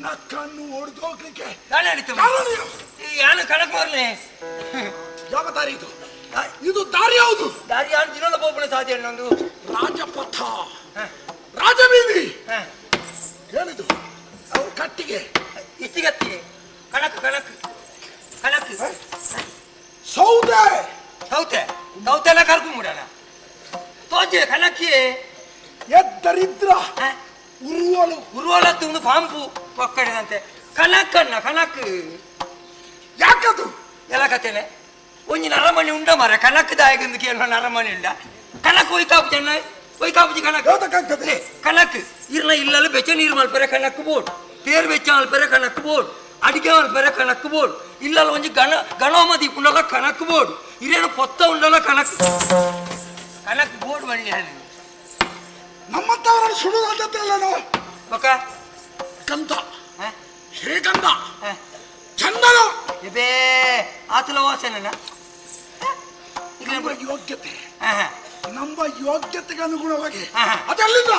ನನ್ನ ಕಣ್ಣು ಹೊಡೆದು ಹೋಗ್ಲಿಕ್ಕೆ ಯಾನು ಕಣಕ್ ಬರ್ಲಿ. ಯಾವ ದಾರಿ ಇದು? ಇದು ದಾರಿ ಯಾವುದು? ದಾರಿ ಯಾರು ದಿನಲ್ಲ ಹೋಗ್ಬಿಡ ಸಾಧ್ಯ ಇನ್ನೊಂದು ರಾಜಪಥ, ರಾಜಬೀದಿ. ಏನಿದು? ಅವ್ರ ಕಟ್ಟಿಗೆ ಇಷ್ಟಿಗತ್ತಿಗೆ ಕಣಕ್ ಕಣಕ್ ಕಣಕ್ ಸೌದೆ ಸೌತೆ ಸೌತೆಲ್ಲ ಕರ್ಕೊಂಡ್ಬಿಡಣ ತೋಜೆ ಕಣಕ್ಕಿ ಎದ್ದರಿದ್ರ ಉರುವಲು ಉರುವಲ ತುಂಡು ಪಾಂಪು ಪಕ್ಕಡಿದಂತೆ ಕಣಕ್ಕಣ್ಣ ಕಣಕ್ ಯಾಕದು ಎಲ್ಲ ಕತೆನೆ ಒಂಜಿನ ಅರಮನೆ ಉಂಡ ಮರ ಕಣಕ್ ದಾಯಗಂದು ಕೇಳುವ ಅರಮನೆ ಉಂಡ ಕಣಕ್ ಒಯ್ಕಾಪು ಚೆನ್ನ ಒಯ್ಕಾಪುಜಿ ಕಣಕ್ ಕಣಕ್ ಇರ್ನ ಇಲ್ಲಲು ಬೆಚ್ಚ ನೀರು ಮಲ್ಪರೆ ಕಣಕ್ ಬೋಡ್ ಪೇರು ಬೆಚ್ಚ ಮಲ್ಪರೆ ಕಣಕ್ ಬೋಡ್ ಅಡಿಗೆ ಮಲ್ಪರೆ ಕಣಕ್ ಬೋಡ್ ಇಲ್ಲಲ್ಲ ಒಂಜಿ ಗಣೋಮದಿ ಉಂಡಲ್ಲ ಕಣಕ್ ಬೋಡ್ ಇರೇನು ಪೊತ್ತ ಉಂಡಲ್ಲ ಕಣಕ್ ಕಣಕ್ ಬೋಡ್ ಬನ್ನಿ ಹೇಳಿ ನಮ್ಮಂತವರನ್ನು ಸುಡುವುದಂತಲ್ಲ ನಾವು ಬಕ ಕಂತ ಶ್ರೀಗಂಧ ಚಂದನ ಎಬೇ ಆತಲ ವಾಸನ ನಮ್ಮ ಯೋಗ್ಯತೆಗೆ ಅನುಗುಣವಾಗಿ ಅದೆಲ್ಲಿಂದ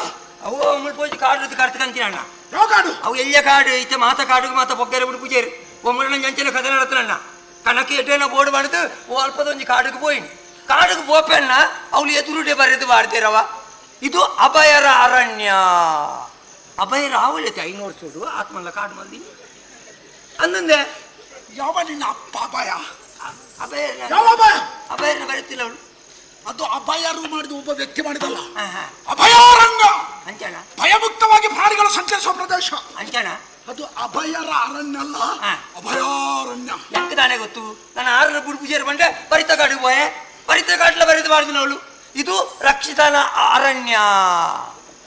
ಅವು ಮುಳ್ಪೋಜಿ ಕಾಡು ಕರ್ತ್ಕಂತೀನಿ ಅಣ್ಣ ಯಾವ ಕಾಡು ಅವು ಎಲ್ಲಿಯ ಕಾಡು ಐತೆ ಮಾತ ಕಾಡುಗೆ ಮಾತ ಬೊಗ್ಗೆರೆ ಬಿಡು ಪೂಜೆರು ಒಮ್ಮನ ಜಂಚನ ಕಥೆ ನಡತಣ್ಣ ಕಣಕ್ಕೆ ಎಡ್ಡೇನ ಬೋರ್ಡ್ ಮಾಡಿದು ಅಲ್ಪದೊಂದು ಕಾಡುಗೆ ಹೋಯ್ನಿ ಕಾಡುಗೆ ಬೋಪಣ್ಣ ಅವಳು ಎದುರುಡೆ ಬರೆದು ಬಾಡ್ತೀರವ ಇದು ಅಭಯರ ಅರಣ್ಯ ಅಭಯರ ಅವಳೈತೆ 500 ಸೂಡು ಆತ್ಮಲ್ಲ ಕಾಡು ಮಂದಿ ಅಂದಂದೆ ಯಾವ ನಿನ್ನ ಅಪ್ಪ ಅಭಯ ಅಭಯರನ್ನ ಬರೀತಿಲ್ಲ ಅವಳು ಅದು ಅಭಯರು ಮಾಡಿದ ಒಬ್ಬ ವ್ಯಕ್ತಿ ಮಾಡಿದಲ್ಲ ಅಭಯಾರಣ್ಯ ಅಂಚಣ ಭಯಮುಕ್ತವಾಗಿ ಪ್ರಾಣಿಗಳು ಸಂಚರಿಸುವ ಪ್ರದೇಶ ಅಂಚಣ ಅದು ಅಭಯರ ಅರಣ್ಯ ಅಲ್ಲ ಅಭಯಾರಣ್ಯ ಎಂಕದಾನೆ ಗೊತ್ತು ನಾನು 6 ಬುಡು ಪೂಜೆರು ಬಂಡೆ ಬರಿತ ಕಾಡಿಗೆ ಹೋಯೆ ಬರಿತ ಕಾಡ್ಲ ಬರೆದು ಮಾಡಿದಿನ ಅವಳು ಇದು ರಕ್ಷಿತನ ಅರಣ್ಯ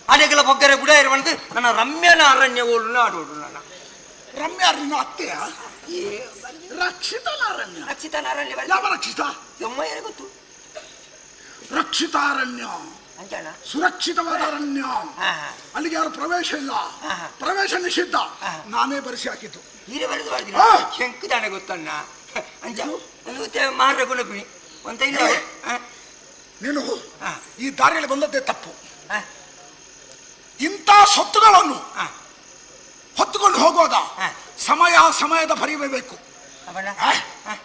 ಅನೆಗೆಲ್ಲ ಬೊಗ್ಗರೆ ಬುಡ ಇರುವಂತೆ ನನ್ನ ರಮ್ಯನ ಅರಣ್ಯ ಓಳು ಆಡೋಡು ನನ್ನ ರಮ್ಯ ನಿನ್ನ ಅತ್ತೆಯ ರಕ್ಷಿತನ ಅರಣ್ಯ ರಕ್ಷಿತನ ಅರಣ್ಯ ಯಾವ ರಕ್ಷಿತ ಎಮ್ಮ ಏನು ಗೊತ್ತು ರಕ್ಷಿತ ಅರಣ್ಯ ಅಂಚಣ್ಣ ಸುರಕ್ಷಿತವಾದ ಅರಣ್ಯ ಅಲ್ಲಿಗೆ ಯಾರು ಪ್ರವೇಶ ಇಲ್ಲ ಪ್ರವೇಶ ನಿಷಿದ್ಧ ನಾನೇ ಬರೆಸಿ ಹಾಕಿದ್ದು ಹೀರೆ ಬರೆದು ಮಾಡಿದಿಲ್ಲ ಶಂಕುದಾನೆ ಗೊತ್ತಣ್ಣ ಅಂಚ ಮಾರ್ರೆ ಗುಣಪಿಣಿ ಅಂತ ಇಲ್ಲ ನೀನು ಈ ದಾರಿಯಲ್ಲಿ ಬಂದದ್ದೇ ತಪ್ಪು ಇಂಥ ಸೊತ್ತುಗಳನ್ನು ಹೊತ್ತುಕೊಂಡು ಹೋಗುವಾಗ ಸಮಯದ ಪರಿಬೇಕು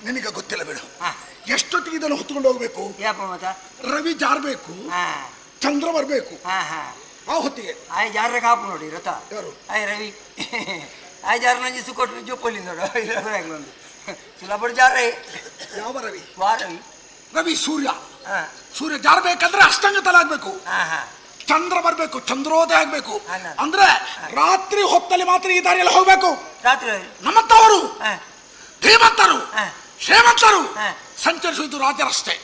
ನಿನಗೆ ಗೊತ್ತಿಲ್ಲ ಬಿಡು ಎಷ್ಟೊತ್ತಿಗೆ ಇದನ್ನು ಹೊತ್ಕೊಂಡು ಹೋಗ್ಬೇಕು ರವಿ ಜಾರ್ಬೇಕು ಚಂದ್ರ ಬರ್ಬೇಕು ಆ ಹೊತ್ತಿಗೆ ಆಯ್ ಜಾರ ಕಾಪು ನೋಡಿ ರಥ ಆಯ್ ರವಿ ಆಯ್ ಜಾರ ನಂಜಿ ಸುಕೊಟ್ಟು ಜೋಪಲ್ಲಿ ನೋಡು ಒಂದು ಸುಲಭ ಜಾರ ಯಾವ ರವಿ ವಾ ರವಿ ರವಿ ಸೂರ್ಯ ಜಾರಬೇಕಂದ್ರೆ ಅಷ್ಟಂಗ ತಲಾಗ್ಬೇಕು ಚಂದ್ರ ಬರ್ಬೇಕು ಚಂದ್ರೋದಯ ಆಗ್ಬೇಕು ಅಂದ್ರೆ ರಾತ್ರಿ ಹೊತ್ತಲ್ಲಿ ಮಾತ್ರ ಈ ದಾರಿಯಲ್ಲಿ ಹೋಗ್ಬೇಕು ರಾತ್ರಿ ನಮ್ಮಂತವರು ಧೀಮಂತರು ಶ್ರೀಮಂತರು ಸಂಚರಿಸುವುದು ರಾಜರಷ್ಟೇ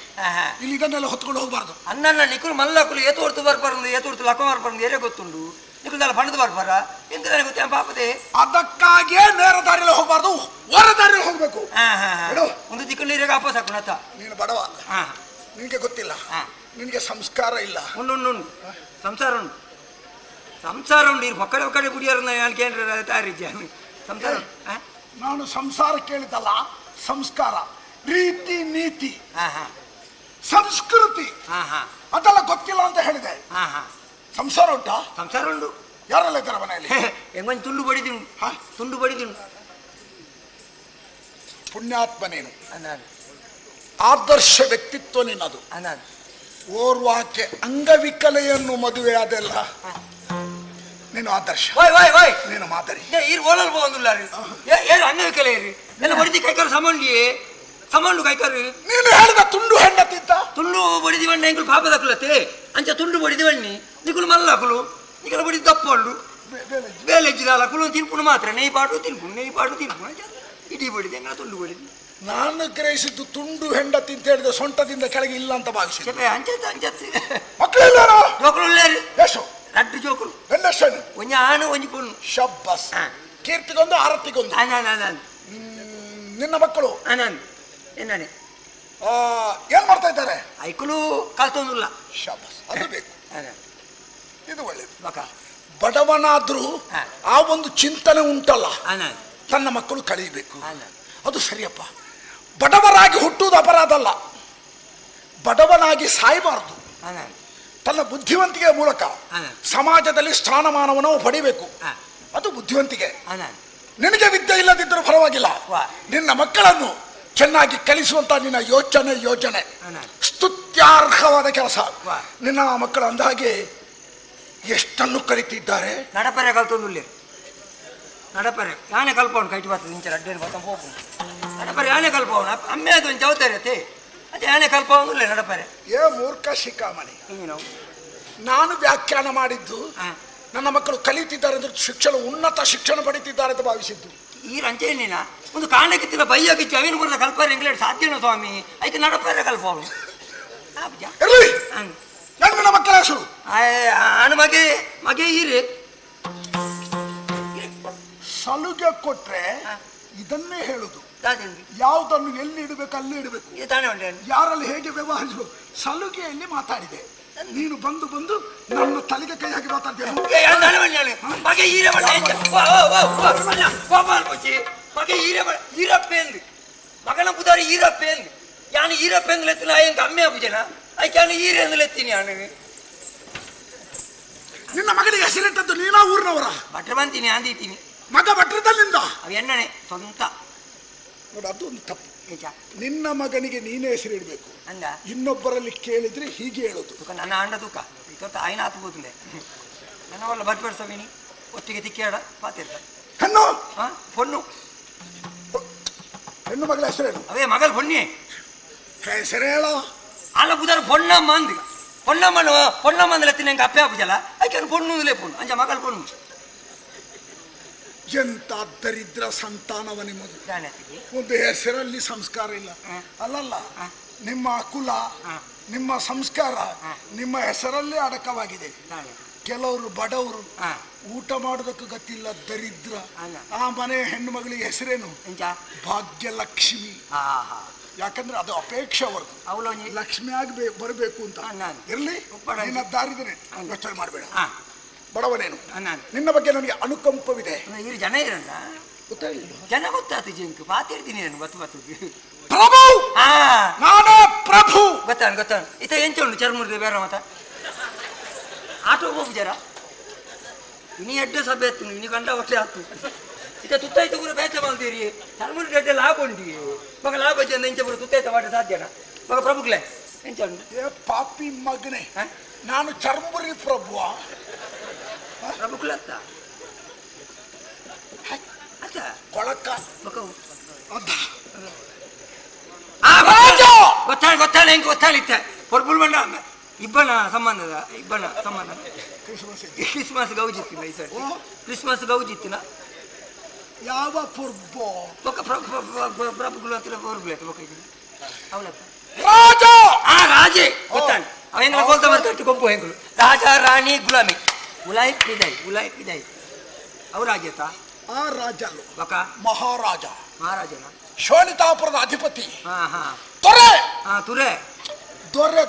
ಇಲ್ಲಿ ಇದನ್ನೆಲ್ಲ ಹೊತ್ಕೊಂಡು ಹೋಗ್ಬಾರ್ದು ಅನ್ನ ನಿಖುಲ್ ಮಲ್ಲಕುಲು ಏತೋರ್ತು ಬರ್ಬಾರ್ದು ಏತೋರ್ತು ಲಕ ಬರ್ಬಾರ್ದು ಏರೇ ಗೊತ್ತುಂಡು ನಿಖುಲ್ ಪಣದು ಬರ್ಬಾರ ಎಂತ ಗೊತ್ತೇ ಪಾಪದೆ ಅದಕ್ಕಾಗಿಯೇ ನೇರ ದಾರಿಯಲ್ಲಿ ಹೋಗ್ಬಾರ್ದು ಹೊರ ದಾರಿಯಲ್ಲಿ ಹೋಗ್ಬೇಕು ಒಂದು ದಿಕ್ಕು ನೀರಿಗೆ ವಾಪಸ್ ಹಾಕೋಣತ ನೀನು ಬಡವ ನಿನಗೆ ಗೊತ್ತಿಲ್ಲ ನಿನಗೆ ಸಂಸ್ಕಾರ ಇಲ್ಲ ಉಂಡು ಸಂಸಾರ ಉಂಡು ಇರು ಒಕ್ಕಡೆ ಕುಡಿಯೋರು ನಾನು ಕೇಂದ್ರ ತಯಾರಿದ್ದೆ ಸಂಸಾರ ನಾನು ಸಂಸಾರ ಕೇಳಿದಲ್ಲ ಸಂಸ್ಕಾರ ರೀತಿ ನೀತಿ ಸಂಸ್ಕೃತಿ ಅದೆಲ್ಲ ಗೊತ್ತಿಲ್ಲ ಅಂತ ಹೇಳಿದೆ ಸಂಸಾರ ಉಂಟಾ ಸಂಸಾರ ಉಂಟು ಯಾರೆಲ್ಲ ಇದ್ದಾರೆ ಮನೆಯಲ್ಲಿ ಹೆಂಗೊಂದು ತುಂಡು ಬಡಿದೀನಿ ಪುಣ್ಯಾತ್ಮ ನೀನು ಆದರ್ಶ ವ್ಯಕ್ತಿತ್ವ ನಿನ್ನದು ಓರ್ವಾಕೆ ಅಂಗವಿಕಲೆಯನ್ನು ಮದುವೆ ಅದೆಲ್ಲ ನೀನು ಆದರ್ಶ ನೀನು ಮಾದರಿ ಓಲಲ್ ಹೋಗುದಿಲ್ಲ ಏನು ಅಂಗವಿಕಲೆ ಇರಿ ಎಲ್ಲ ಬಡಿದಿ ಕೈಕಾರು ಸಮಂಡು ಕೈಕಾರು ನೀನು ಹೇಳಿದ ತುಂಡು ಹೆಂಡತಿದ್ದ ತುಂಡು ಬಡಿದಿವಣ್ಣ ಎಂಕುಲು ಪಾಪದಕ್ಕಲತ್ತೆ ಅಂಚ ತುಂಡು ಬಡಿದಿವಣ್ಣಿ ನಿಕುಲು ಮಲ್ಲಕುಲು ನಿಕಲು ಬಡಿದು ದಪ್ಪಂಡು ಬೇಲೆಜ್ಜಿದಾಲ ಕುಲು ತಿನ್ಪುಣು ಮಾತ್ರ ನೆಯ್ ಪಾಟು ತಿನ್ಪುಣು ಇಡೀ ಬಡಿದೆ ಎಂಗಳ ತುಂಡು ಬಡಿದು ನಾನು ಗ್ರಹಿಸಿದ್ದು ತುಂಡು ಹೆಂಡತಿ ಅಂತ ಹೇಳಿದ ಸೊಂಟದಿಂದ ಕೆಳಗೆ ಇಲ್ಲ ಅಂತ ಭಾವಿಸಿದೆ ಎಷ್ಟು ರಡ್ಡು ಜೋಕುಲು ಒಂಜ ಆಣು ಒಂಜಿ ಪುಣ್ಣು ಶಬ್ಬಸ್ ಕೀರ್ತಿಗೊಂದು ಆರತಿಗೊಂದು ನಿನ್ನ ಮಕ್ಕಳು ಎನ್ನಾನೆ ಏನ್ ಮಾಡ್ತಾ ಇದ್ದಾರೆ ಐಕುಲು ಕಲ್ತೊಂದಿಲ್ಲ ಶಬ್ಬಸ್ ಅದು ಬೇಕು ಇದು ಒಳ್ಳೇದು ಬಡವನಾದ್ರೂ ಆ ಒಂದು ಚಿಂತನೆ ಉಂಟಲ್ಲ ತನ್ನ ಮಕ್ಕಳು ಕಳೀಬೇಕು ಅದು ಸರಿಯಪ್ಪ ಬಡವರಾಗಿ ಹುಟ್ಟುವುದು ಅಪರಾಧ ಅಲ್ಲ ಬಡವನಾಗಿ ಸಾಯಬಾರದು ತನ್ನ ಬುದ್ಧಿವಂತಿಕೆಯ ಮೂಲಕ ಸಮಾಜದಲ್ಲಿ ಸ್ಥಾನಮಾನವನ್ನು ಪಡಿಬೇಕು ಅದು ಬುದ್ಧಿವಂತಿಕೆ. ಅನಾನ್ ನಿನಗೆ ವಿದ್ಯೆ ಇಲ್ಲದಿದ್ದರೂ ಪರವಾಗಿಲ್ಲ, ವಾ ನಿನ್ನ ಮಕ್ಕಳನ್ನು ಚೆನ್ನಾಗಿ ಕಲಿಸುವಂತ ನಿನ್ನ ಯೋಚನೆ ಅನಾನ್ ಸ್ತುತ್ಯಾರ್ಹವಾದ ಕೆಲಸ. ವಾ ನಿನ್ನ ಮಕ್ಕಳು ಅಂದಹಾಗೆ ಎಷ್ಟನ್ನು ಕಲಿತಿದ್ದಾರೆ. ನಡಪರೆ ಕಲ್ತೊಂದುಲ್ಲೆ ನಡಪರೆ ಯಾನೆ ಕಲ್ಪವನು ಕೈಟಿ ಬರ್ತದೆ ಇಂಚ ಅಡ್ಡೇನು ಬರ್ತಾನೆ ಹೋಗು ನಡಪರೆ ಯಾನೆ ಕಲ್ಪವನು ಅಮ್ಮೆ ಅದು ಒಂದು ಜವಾಬ್ದಾರಿ ಅದೇ ಯಾನೆ ಕಲ್ಪವನುಲ್ಲೆ ನಡಪರೆ. ಏ ಮೂರ್ಖ ಶಿಖಾಮಣಿ, ನಾವು ನಾನು ವ್ಯಾಖ್ಯಾನ ಮಾಡಿದ್ದು ನನ್ನ ಮಕ್ಕಳು ಕಲಿತಿದ್ದಾರೆ ಅಂದ್ರೆ ಶಿಕ್ಷಣ, ಉನ್ನತ ಶಿಕ್ಷಣ ಪಡಿತಿದ್ದಾರೆ ಅಂತ ಭಾವಿಸಿದ್ದು. ಈ ರಂಚೇನಿನ ಒಂದು ಕಾಂಡಕ್ಕಿತ್ತಿನ ಬೈಯಾಗಿಚ್ಚು ಅವಿನ ಬರದ ಕಲ್ಪರೆ ಇಂಗ್ಲೇಡ್ ಸಾಧ್ಯನ ಸ್ವಾಮಿ ಐಕೆ ನಡಪರೆ ಕಲ್ಪವನು ನನ್ನ ಮಕ್ಕಳ ಹೆಸರು ಅಣ್ಣ ಮಗೆ ಈರಿ ಸಲುಗೆ ಕೊಟ್ರೆ ಇದನ್ನೇ ಹೇಳುದು. ಯಾವುದನ್ನು ಎಲ್ಲಿ ಇಡಬೇಕು ಅಲ್ಲಿ ಇಡಬೇಕು, ಯಾರಲ್ಲಿ ಹೇಗೆ ವ್ಯವಹರಿಸಬೇಕು. ಸಲುಗೆಯಲ್ಲಿ ಮಾತಾಡಿದೆ, ನೀನು ಬಂದು ನನ್ನ ತಲೆಗೆ ಕೈ ಹಾಕಿ ಮಾತಾಡ್ತೇನೆ. ಮಗನ ಪುದಾರಿ ಈರಪ್ಪೆಂದು ಯಾನು ಈರಪ್ಪೆಂದು ಎತ್ತಿನ ಆಯಂಕ ಅಮ್ಮೆ ಪೂಜನ ಆಯ್ಕೆ ಈರೆಂದು ಎತ್ತೀನಿ ನಾನು. ನಿನ್ನ ಮಗನಿಗೆ ಹೆಸರಿಟ್ಟದ್ದು ನೀನಾ ಊರಿನವರ? ಭಟ್ರ ಬಂತೀನಿ ಅಂದಿದ್ದೀನಿ. ಮಗ ಭಟ್ರದಲ್ಲಿಂದ ಅವ ಎಣ್ಣನೆ ಸ್ವಂತ ನೋಡು, ಅದು ಒಂದು ತಪ್ಪು. ನಿನ್ನ ಮಗನಿಗೆ ನೀನೇ ಹೆಸರಿಡ್ಬೇಕು ಅಂದ ಇನ್ನೊಬ್ಬರಲ್ಲಿ ಕೇಳಿದ್ರೆ ಹೀಗೆ ಹೇಳೋದು. ನನ್ನ ಅಂಡ ತೂಕ ಇವತ್ತು ಆಯ್ನ ಆತು ಹೋಗುತ್ತದೆ ನನ್ನ ಒಳ್ಳೆ ಬಟ್ಬಡ್ಸವೀನಿ ಒಟ್ಟಿಗೆ ತಿಕ್ಕಾಡ ಪಾತಿರ್ತ ಹೆಣ್ಣು ಪೊಣ್ಣು ಹೆಣ್ಣು ಮಗಳ ಹೆಸರೇನು? ಅವೇ ಮಗಲ್ ಪೊಣ್ಣೆ ಹೆಸರು ಹೇಳೋ ಅಲ್ಲ ಬುಧಾರ ಪೊಣ್ಣಮ್ಮ ಅಂದು ಪೊಣ್ಣಮ್ಮಂದ್ರೆ ಎತ್ತಿನ ಹೆಂಗೆ ಅಪ್ಪೆ ಹಾಪುಜಲ್ಲ ಆಯ್ಕೆ ಪೊಣ್ಣುಲೇ ಪೊಣ್ಣು ಅಂಜ ಮಗಲ್ ಪೊಣ್ಣು. ಎಂತ ದರಿದ್ರ ಸಂತಾನವ ನಿಮ್ಮದು. ಒಂದು ಹೆಸರಲ್ಲಿ ಸಂಸ್ಕಾರ ಇಲ್ಲ. ಅಲ್ಲಲ್ಲ, ನಿಮ್ಮ ಕುಲ ನಿಮ್ಮ ಸಂಸ್ಕಾರ ನಿಮ್ಮ ಹೆಸರಲ್ಲೇ ಅಡಕವಾಗಿದೆ. ಕೆಲವರು ಬಡವರು ಊಟ ಮಾಡೋದಕ್ಕೂ ಗೊತ್ತಿಲ್ಲ, ದರಿದ್ರ. ಆ ಮನೆ ಹೆಣ್ಣು ಮಗಳಿಗೆ ಹೆಸರೇನು? ಭಾಗ್ಯಲಕ್ಷ್ಮಿ. ಯಾಕಂದ್ರೆ ಅದು ಅಪೇಕ್ಷೆ ಅವ್ರದ್ದು, ಲಕ್ಷ್ಮಿ ಆಗಿ ಬರಬೇಕು ಅಂತ. ಇರ್ಲಿ, ನಿನ್ನ ದಾರಿದ್ರೆ ಯೋಚನೆ ಮಾಡಬೇಡ. ಬಡವನೇನು, ನಿನ್ನ ಬಗ್ಗೆ ನನಗೆ ಅನುಕಂಪವಿದೆ. ಜನ ಇರಲ್ಲ ಜನ ಗೊತ್ತಾತು ಜಿಂಕು ಮಾತಾಡ್ತೀನಿ ನಾನು ಪ್ರಭು, ನಾನೇ ಪ್ರಭು. ಗೊತ್ತಾನು ಇತ ಎಂಚ ಉಂಟು ಚರ್ಮುರ್ದೆ ಬೇರೆ ಮತ ಆಟೋ ಹೋಗು ಜರ ಇನಿ ಎಡ್ಡೆ ಸಭೆ ಎತ್ತು ಇನಿ ಗಂಡ ಹೊಟ್ಟೆ ಆತು ಇತ ತುತ್ತಾಯ್ತು ಕೂಡ ಬೇಚ ಬಂದಿರಿ ಚರ್ಮುರ್ದೆ ಎಡ್ಡೆ ಲಾಭ ಉಂಟು ಮಗ ಲಾಭ ಚಂದ ಇಂಚ ಕೂಡ ತುತ್ತಾಯ್ತ ಮಾಡಿ ಸಾಧ್ಯನ ಮಗ ಪ್ರಭುಗ್ಲೆ ಎಂಚ ಉಂಟು. ಪಾಪಿ ಮಗನೇ, ನಾನು ಚರ್ಮುರಿ ಪ್ರಭುವ ಪ್ರಭುಗ್ಲತ್ತ ಕೊಳಕ ಗೊತ್ತಾಳೆ ಹೆಂಗೆ ಗೊತ್ತಾಳಿತ್ತ ಪೊರ್ಬುಲ್ ಬಂಡ ಇಬ್ಬನ ಸಂಬಂಧ ಕ್ರಿಸ್ಮಸ್ ಗೌಜಿತ್ತಿನ ಈ ಸರಿ ಕ್ರಿಸ್ಮಸ್ ಗೌಜಿತ್ತಿನ ಯಾವ ಪುರ್ಬೋ ಪ್ರಭುಗಳು ಹತ್ತಿರ ಪೊರ್ಬುಲತ್ತ ಅವಲತ್ತ ರಾಜೇ ಗೊತ್ತಾಳೆ ಅವ ಹೆಂಗ ಗೋಲ್ತ ಬರ್ತಾರೆ ಕೊಂಪು ಹೆಂಗಲು ರಾಜ ರಾಣಿ ಗುಲಾಮಿ ಗುಲಾಯಿ ಪಿದಾಯಿ ಅವು ರಾಜ್ಯತ ಆ ರಾಜ ಮಹಾರಾಜನ ಶೋಣಿತಾಪುರದ ಅಧಿಪತಿ ತುರೆ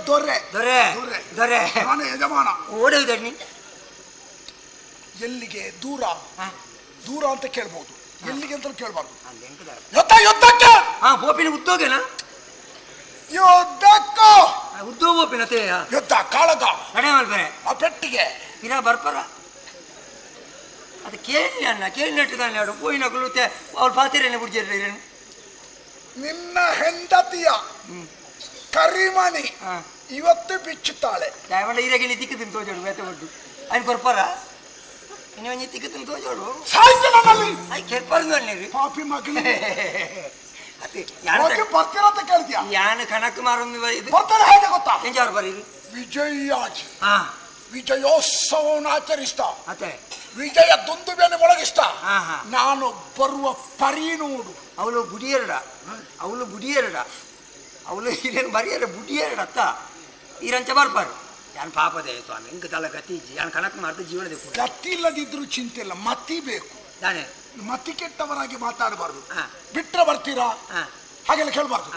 ದೊರೆ ನಾನು ಯಜಮಾನ. ಓಡೋದಣ್ಣಿ ಎಲ್ಲಿಗೆ? ದೂರ ಅಂತ ಕೇಳ್ಬಹುದು, ಎಲ್ಲಿಗೆ ಅಂತ ಕೇಳ್ಬಾರ್ದು. ಯುದ್ಧಕ್ಕೆ ಬೋಪಿನ ಉದ್ದೋಗೆನಾ ಯುದ್ಧಕ್ಕೂ ಉದ್ದೋ ಬೋಪಿನ ಯುದ್ಧ ಕಾಳಗ ಕಡೆ ಮಾಡ್ಬೇರೆ ಆ ಪೆಟ್ಟಿಗೆ ಇರ ಬರ್ಪರ ಅದು ಕೇಳಿ ಅಣ್ಣ ಕೇಳಿ ನೆಟ್ಟಿದ್ದಾನೆ ಅವಳು ಪೋಯಿನ ಕುಳುತ್ತೆ ಅವಳು ಪಾತಿರೇನೆ ಬಿಡ್ಜಿರ್ರಿ ನಿನ್ನ ಹೆಂಡತಿಯ ಕರಿಮಣಿ ಇವತ್ತು ಬಿಚ್ಚುತ್ತಾಳೆ. ದಯಮಾಡ ಈರಾಗಿನಿ ತಿಕ್ಕತೀನಿ ತೋಜೋಡು ಬೇತೆ ಒಡ್ಡು ಅಯ್ನು ಬರ್ಪರ ಇನ್ನು ಒಂಜಿ ತಿಕ್ಕತೀನಿ ತೋಜೋಡು ಕೆರ್ಪರ್ದು ಪಾಪಿ ಮಗನೇ ಅದೇ ಬರ್ತೀರಂತ ಕೇಳ್ತೀಯ? ಯಾನು ಕಣಕ್ ಮಾರೊಂದು ಬರ್ತಾರೆ ಹೇಗೆ ಗೊತ್ತಾ? ಎಂಜಾರು ಬರೀರಿ ವಿಜಯೋತ್ಸವವನ್ನು ಆಚರಿಸ್ತಾ ಅತ್ತೆ ವಿಜಯ ದುಂದುಬೆಯನ್ನು ಮೊಳಗಿಸ್ತಾ ನಾನು ಬರುವ ಪರಿ ನೋಡು. ಅವಳು ಬುಡಿಯರಡ ಅವಳು ಇಲ್ಲೇನು ಬರಿಯರ ಬುಡಿಯರಡ ಅತ್ತ ಈರಂಚ ಬರ್ಬಾರು ಯಾನ್ ಪಾಪದೇ ಸ್ವಾಮಿ ಹಿಂಗ ತಲ ಗತಿಜಿ ಯಾನ್ ಕಣಕ್ ಮಾಡ್ದು ಜೀವನದ ಗತಿ ಇಲ್ಲದಿದ್ರು ಚಿಂತೆ ಇಲ್ಲ, ಮತಿ ಬೇಕು. ನಾನೇ ಮತಿ ಕೆಟ್ಟವರಾಗಿ ಮಾತಾಡಬಾರ್ದು. ಬಿಟ್ರೆ ಬರ್ತೀರಾ ಹಾಗೆಲ್ಲ ಕೇಳಬಾರ್ದು.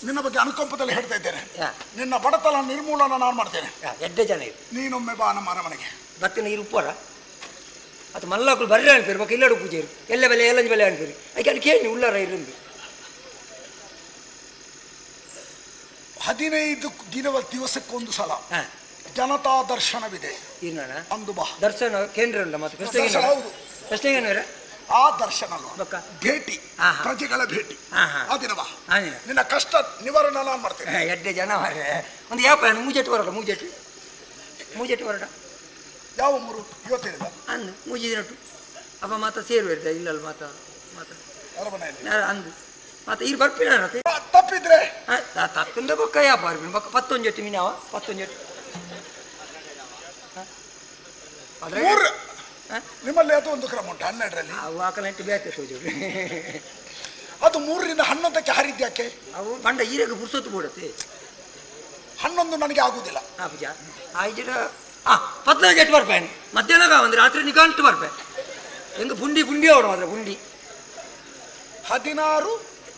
ನಿನ್ನ ಬಗ್ಗೆ ಅನುಕಂಪದಲ್ಲಿ ಹೇಳ್ತಾ ಇದ್ದೇನೆ. ನಿನ್ನ ಬಡತನ ನಿರ್ಮೂಲನ ನಾನು ಮಾಡ್ತೇನೆ. ಎಡ್ಡೆ ಜನ ನೀನೊಮ್ಮೆ ಬಾ ನಮ್ಮ ಅರಮನೆಗೆ. ಬರ್ತೀನಿ ನೀರು ಉಪ್ಪರ ಅದು ಮಲ್ಲಾಕುಲು ಬರ್ರೆ ಅನ್ಪಿರ್ಬೇಕು ಇಲ್ಲಡು ಪೂಜೆ ಎಲ್ಲ ಬೆಲೆ ಎಲ್ಲಂಜು ಬೆಲೆ ಅನ್ಪಿರಿ ಅದಕ್ಕೆ ಅಲ್ಲಿ ಕೇಳಿ ಉಳ್ಳಾರ ಇருந்து 15 ದಿವಸಕ್ಕೊಂದು ಸಲ ಜನತಾ ದರ್ಶನವಿದೆ ಇನ್ನ ಅಂದು ಬಾ. ದರ್ಶನ ಕೇಂದ್ರ ಉಂಟ ಮತ್ತೆ ದರ್ಶನ ಹೌದು. ಕೃಷ್ಣಗೇನವರ ಆ ದರ್ಶನ ಅಲ್ವಾ ಭೇಟಿ, ಪ್ರಜೆಗಳ ಭೇಟಿ. ಆ ದಿನ ಬಾ, ನಿನ್ನ ಕಷ್ಟ ನಿವಾರಣೆ ನಾನು ಮಾಡ್ತೇನೆ. ಎಡ್ಡೆ ಜನ ಒಂದು ಯಾವ ಮೂಜೆಟ್ಟು ಹೊರಡ ಮೂಜೆಟ್ಟು ಹೊರಡ ಯಾವ ಮೂರು ಇವತ್ತೇನಿಲ್ಲ ಅಂದು ಮೂಜಿದಿನಟ್ಟು ಅಪ್ಪ ಮಾತ ಸೇರುವಿರ್ತ ಇಲ್ಲಲ್ಲ ಮಾತ ಅಂದು ಮಾತ ಇರು ಬರ್ಪಿನ ತಪ್ಪಿದ್ರೆ ತತ್ತಂದ ಬೊಕ್ಕ ಯಾವ ಬರ್ಪಿನ ಬೊಕ್ಕ 11 ಜೆಟ್ಟು ಮೀನಾವ 11 ಜೆಟ್ಟು ನಿಮ್ಮಲ್ಲಿ ಅದು ಒಂದು ಕ್ರಮ ಉಂಟು 12ರಲ್ಲಿ ಅವು ಆಕಲಂಟು ಬೇಕೆ ತೋಜೋರು ಅದು 3ರಿಂದ 11ಕ್ಕೆ ಹಾರಿದ್ಯಾಕೆ? ಅವು ಬಂಡ ಈರೆಗೆ ಪುರ್ಸೊತ್ತು ಬಿಡುತ್ತೆ 11 ನನಗೆ ಆಗುದಿಲ್ಲ. ಪೂಜ ಆಯ್ತು 14 ಜೆಟ್ಟು ಬರ್ಪೆ ಮಧ್ಯಾಹ್ನ ಒಂದು ರಾತ್ರಿ ನಿಗಂಟು ಬರ್ಪೆ ಹೆಂಗ ಪುಂಡಿ ಪುಂಡಿ ಅವಡು ಮಾತ್ರ ಪುಂಡಿ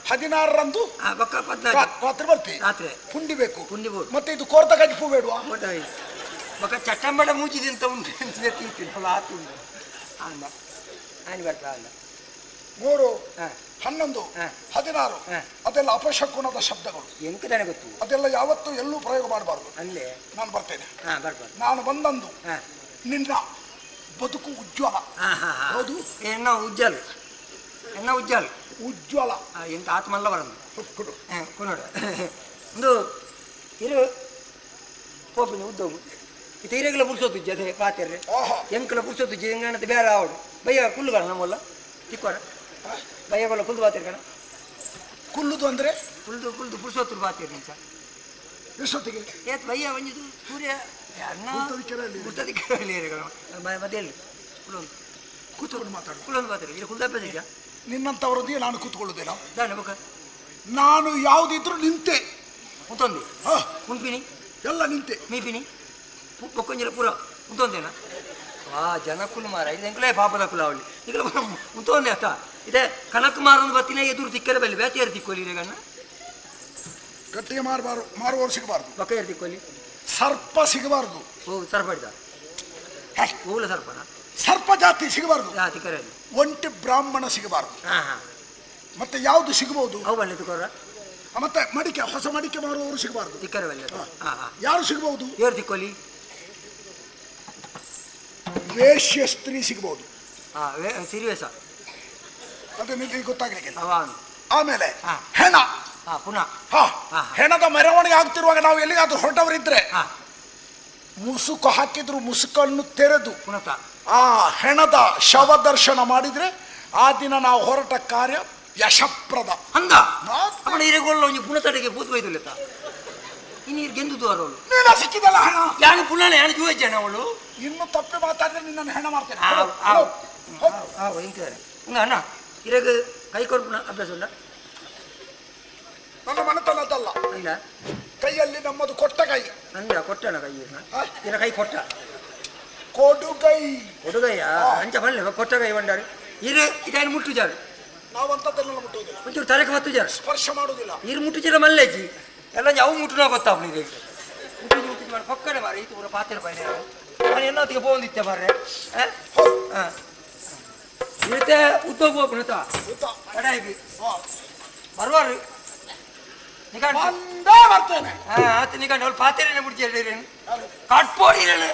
16ರಂದು ಬೊಕ್ಕ 14 ರಾತ್ರಿ ಬರ್ತಿ ರಾತ್ರಿ ಪುಂಡಿ ಬೇಕು. ಪುಂಡಿ ಬೋದು ಮತ್ತೆ ಇದು ಕೋರ್ತ ಗಜ್ಪು ಬೇಡುವ ಬೊಕ್ಕ ಚಟ್ಟಂಬಡ ಮೂಚಿದೆ ಅಂತ ಉಂಟು ಆತು ಉಂಟು ಅಂದ ಆನಿ ಬರ್ತ ಅಂದ 3, 11, 16 ಅದೆಲ್ಲ ಅಪಶಕುನದ ಶಬ್ದಗಳು. ಎಂಕ ತಾನೆ ಗೊತ್ತು ಅದೆಲ್ಲ ಯಾವತ್ತೂ ಎಲ್ಲೂ ಪ್ರಯೋಗ ಮಾಡಬಾರ್ದು. ಅಲ್ಲೇ ನಾನು ಬರ್ತೇನೆ. ಬರ್ಬಾರ್ದು. ನಾನು ಬಂದಂದು ನಿನ್ನ ಬದುಕು ಉಜ್ವಲ. ಹೌದು, ಎಣ್ಣ ಉಜ್ಜಲ್ ಉಜ್ವಲ ಎಂತ ಆತ್ಮಲ್ಲ ಬರಂದು ಕೊನೋಡ ಒಂದು ಇರು ಪೋಪಿನ ಉದ್ದೋಗು ಇದು ಇರೆಗಳ ಪುರ್ಸೋದು ಅದೇ ಪಾತೆರ್ರೆ ಎಂಕಲ ಪುರ್ಸೋದು ಎಂಗಣದ ಬೇರೆ ಆವಡು ಬಯ್ಯ ಕುಲ್ಲುಗಳ ನಮ್ಮಲ್ಲ ತಿಕ್ಕೋರ ಬಯ್ಯಗಳ ಕುಲ್ದು ಬಾತಿರ್ಕಣ ಕುಲ್ಲುದು ಅಂದ್ರೆ ಕುಲ್ದು ಪುರ್ಸೋತ್ತು ಬಾತಿರ್ ನಿಂಚ ಎಷ್ಟೊತ್ತಿಗೆ ಏತ್ ಬಯ್ಯ ಒಂಜಿದು ಸೂರ್ಯ ಮತ್ತೆ ಎಲ್ಲಿ ಕುಲೊಂದು ಕೂತ್ಕೊಂಡು ಮಾತಾಡು. ಕುಲೊಂದು ಬಾತಿರ್ ಇದು ಕುಲ್ದಪ್ಪ ನಿನ್ನಂತವರದ್ದು ನಾನು ಕೂತ್ಕೊಳ್ಳುವುದೇನೋ. ಬೊಕ್ಕ ನಾನು ಯಾವುದಿದ್ರು ನಿಂತೆ ಉಂತೊಂದಿ ಉಂಪಿನಿ ಎಲ್ಲ ನಿಂತೆ ಮೀಪಿನಿ ಬೊಕ್ಕೊಂಜಲ ಪೂರ ಉಂತೊಂದೇನಾ ಜನ ಕುಲ್ ಮಾರ ಇದು ಎಂಕಲೇ ಪಾಪದ ಕುಲ ಅವಳಿ ಈಗ ಉಂತೊಂದೆ ಅತ್ತ ಇದೇ ಕನಕ್ ಮಾರೊಂದು ಬತ್ತಿನ ಎದುರು ತಿಕ್ಕಲೆ ಬಲ್ಲಿ ಬೇತೆಯರು ತಿಕ್ಕೋಲಿ ಗಣ್ಣ ಗಟ್ಟಿಗೆ ಮಾರುವವರು ಸಿಗಬಾರ್ದು. ಬೊಕ್ಕ ತಿಕ್ಕೋಲಿ ಸರ್ಪ ಸಿಗಬಾರ್ದು. ಸರ್ಪ ಹಿಡ್ದ ಹೂಲ ಸರ್ಪನ ಸರ್ಪ ಜಾತಿ ಸಿಗಬಾರ್ದು. ಜಾತಿ ಕರೆಯಲ್ಲಿ ಒಂಟಿ ಬ್ರಾಹ್ಮಣ ಸಿಗಬಾರ್ದು. ಮತ್ತೆ ಯಾವುದು ಸಿಗಬಹುದು? ಅವು ಬಳ್ಳಿ ತಿಕ್ಕೋರ ಮತ್ತೆ ಮಡಿಕೆ, ಹೊಸ ಮಡಿಕೆ ಮಾರುವವರು ಸಿಗಬಾರ್ದು. ತಿಕ್ಕರೆ ಬಲ್ಲಿ ಯಾರು ಸಿಗಬಹುದು? ಏರು ತಿಕ್ಕೋಲಿ ವೇಶ್ಯ ಸ್ತ್ರೀ ಸಿಗಬಹುದು. ಸಿರಿವೇಶ ಅದು ನಿಮಗೆ ಗೊತ್ತಾಗಲಿಕ್ಕೆ. ಆಮೇಲೆ ಹೆಣ ಪುನಃ ಹೆಣದ ಮೆರವಣಿಗೆ ಆಗ್ತಿರುವಾಗ ನಾವು ಎಲ್ಲಿಗಾದ್ರೂ ಹೊರಟವರಿದ್ರೆ ಮುಸುಕು ಹಾಕಿದ್ರು ಮುಸುಕನ್ನು ತೆರೆದು ಪುನಃ ಆ ಹೆಣದ ಶವ ದರ್ಶನ ಮಾಡಿದ್ರೆ ಆ ದಿನ ನಾವು ಹೊರಟ ಕಾರ್ಯ ಯಶಪ್ರದ. ಅಂದ ಅವನ ಇರೆಗೊಳ್ಳ ಒಂಜಿ ಪುನಃ ತಡೆಗೆ ಪೂತ್ ಬೈದುಲೆತ್ತ ಇನ್ನೀರು ಗೆಂದುದು ಅವಳು ನೀನು ಸಿಕ್ಕಿದಲ್ಲ ಹಣ ಯಾನು ಪುನಃ ಯಾನು ಜೂಜನ ಅವಳು ಇನ್ನು ತಪ್ಪಿ ಮಾತಾಡಿದ್ರೆ ನಿನ್ನನ್ನು ಹೆಣ ಮಾಡ್ತೇನೆ. ಹಿಂಗ ಅಣ್ಣ ಇರೆಗ ಕೈ ಕೊಡ್ಪುಣ ಅಭ್ಯಾಸ ಉಂಡ ನನ್ನ ಮನೆತನದಲ್ಲ. ಇಲ್ಲ ಕೈಯಲ್ಲಿ ನಮ್ಮದು ಕೊಟ್ಟ ಕೈ. ಅಂದ ಕೊಟ್ಟಣ ಕೈ ಇರ ಕೈ ಕೊಟ್ಟ ಕೊಡುಗೈ ಕೊಡುಗಯ್ಯ ಅಂಚ ಬರಲಿ ಕೊಟ್ಟ ಕೈ ಬಂಡಾರು ಇರು ಇದೇನು ಮುಟ್ಟು ಜಾರು ನಾವಂತದ್ದೆಲ್ಲ ಮುಟ್ಟುವುದಿಲ್ಲ. ಒಂಚೂರು ತಲೆಗೆ ಮತ್ತು ಜಾರು ಸ್ಪರ್ಶ ಮಾಡುವುದಿಲ್ಲ. ಇರು ಮುಟ್ಟು ಜರ ಮಲ್ಲೇಜಿ ಎಲ್ಲ ಯಾವ ಮುಟ್ಟುನ ಗೊತ್ತಾಗ್ಲಿ ಇದೆ ಮುಟ್ಟು ಮಾಡಿ ಪಕ್ಕಡೆ ಮಾರಿ ಇದು ಪೂರ ಪಾತ್ರೆ ಬನ್ನಿ ನಾನು ಎನ್ನೊತ್ತಿಗೆ ಹೋಗಿದ್ದೆ ಮಾರ್ರೆ ಇರುತ್ತೆ ಉದ್ದೋಗ ಹೋಗ್ಬಿಡುತ್ತ ಕಡಾಯಿಗೆ ಬರುವಾರು ಬರ್ತೇನೆ. ಆತ ನಿಗಂಡು ಅವ್ರು ಪಾತ್ರೆನೇ ಬಿಡ್ತೀರೇನು ಕಟ್ಪೋಡಿರೇನು